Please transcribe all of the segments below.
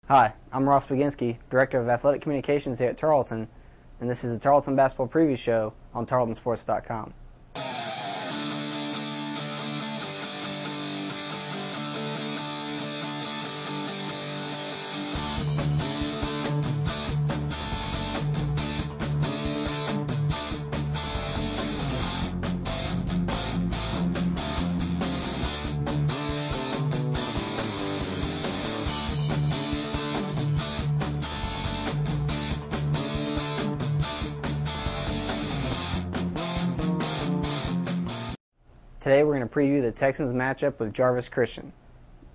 Hi, I'm Ross Baginski, Director of Athletic Communications here at Tarleton, and this is the Tarleton Basketball Preview Show on tarletonsports.com. Today we're going to preview the Texans matchup with Jarvis Christian.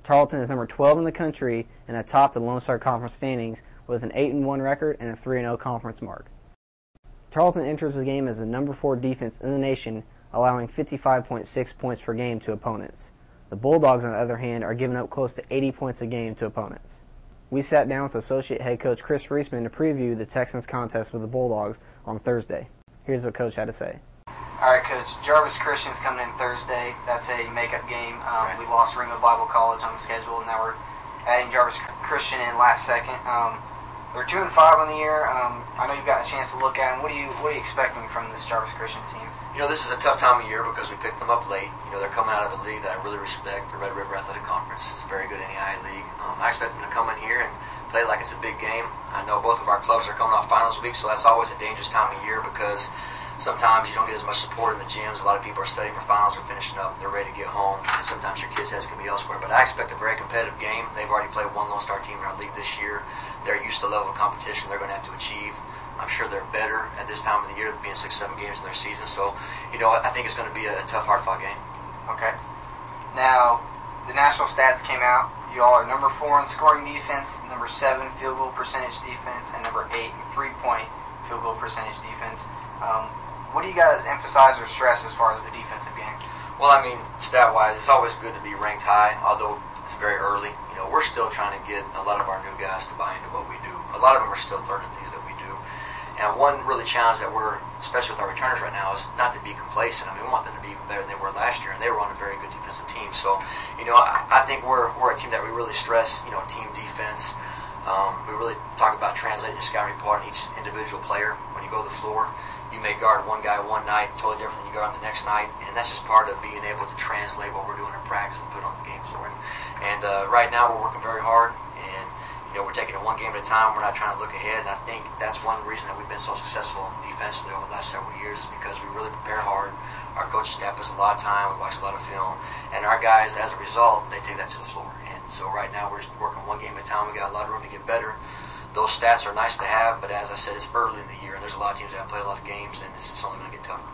Tarleton is number 12 in the country and atop the Lone Star Conference standings with an 8-1 record and a 3-0 conference mark. Tarleton enters the game as the number 4 defense in the nation, allowing 55.6 points per game to opponents. The Bulldogs, on the other hand, are giving up close to 80 points a game to opponents. We sat down with Associate Head Coach Chris Reisman to preview the Texans contest with the Bulldogs on Thursday. Here's what Coach had to say. All right, Coach. Jarvis Christian's coming in Thursday. That's a makeup game. We lost Ringo Bible College on the schedule, and now we're adding Jarvis Christian in last second. They're 2-5 on the year. I know you've gotten a chance to look at them. What are you expecting from this Jarvis Christian team? You know, this is a tough time of year because we picked them up late. You know, they're coming out of a league that I really respect, the Red River Athletic Conference. It's a very good NEI league. I expect them to come in here and play like it's a big game. I know both of our clubs are coming off finals week, so that's always a dangerous time of year because sometimes you don't get as much support in the gyms. A lot of people are studying for finals or finishing up. They're ready to get home. And sometimes your kids' heads can be elsewhere. But I expect a very competitive game. They've already played one Lone Star team in our league this year. They're used to the level of competition they're going to have to achieve. I'm sure they're better at this time of the year to be in 6-7 games in their season. So, you know, I think it's going to be a tough, hard-fought game. Okay. Now, the national stats came out. You all are number 4 in scoring defense, number 7 field goal percentage defense, and number 8 in three-point field goal percentage defense. What do you guys emphasize or stress as far as the defensive game? Well, I mean, stat-wise, it's always good to be ranked high, although it's very early. You know, we're still trying to get a lot of our new guys to buy into what we do. A lot of them are still learning things that we do. And one really challenge that we're, especially with our returners right now, is not to be complacent. I mean, we want them to be even better than they were last year, and they were on a very good defensive team. So, you know, I think we're a team that we really stress, you know, team defense. We really talk about translating the scouting report on each individual player. When you go to the floor, you may guard one guy one night, totally different than you guard him the next night, and that's just part of being able to translate what we're doing in practice and put it on the game floor. And right now we're working very hard, and you know, we're taking it one game at a time. We're not trying to look ahead, and I think that's one reason that we've been so successful defensively over the last several years is because we really prepare hard. Our coaching staff puts a lot of time. We watch a lot of film, and our guys, as a result, they take that to the floor. And so right now we're working one game at a time. We got a lot of room to get better. Those stats are nice to have, but as I said, it's early in the year, and there's a lot of teams that haven't played a lot of games, and it's only going to get tougher.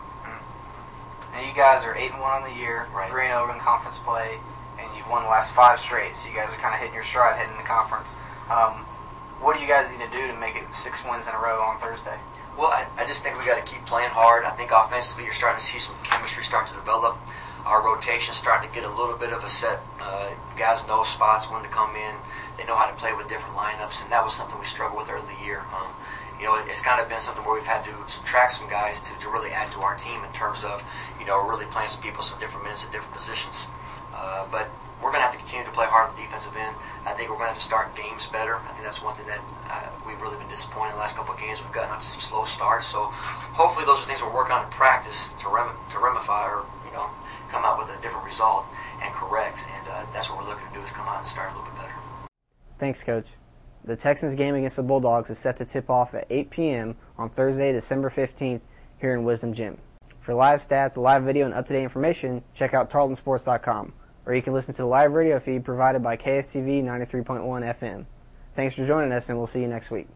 Now you guys are 8-1 on the year, right. 3-0 in conference play, and you've won the last 5 straight, so you guys are kind of hitting your stride heading into conference. What do you guys need to do to make it 6 wins in a row on Thursday? Well, I just think we got to keep playing hard. I think offensively you're starting to see some chemistry start to develop. Our rotation's starting to get a little bit of a set. Guys know spots when to come in. They know how to play with different lineups, and that was something we struggled with early in the year. You know, it's kind of been something where we've had to subtract some guys to really add to our team in terms of, you know, really playing some people some different minutes at different positions. But we're going to have to continue to play hard on the defensive end. I think we're going to have to start games better. I think that's one thing that we've really been disappointed in the last couple of games. We've gotten off to some slow starts. So hopefully those are things we're working on in practice to remify or, you know, come out with a different result and correct. And that's what we're looking to do is come out and start a little bit better. Thanks, Coach. The Texans game against the Bulldogs is set to tip off at 8 p.m. on Thursday, December 15th here in Wisdom Gym. For live stats, live video, and up-to-date information, check out tarletonsports.com, or you can listen to the live radio feed provided by KSTV 93.1 FM. Thanks for joining us, and we'll see you next week.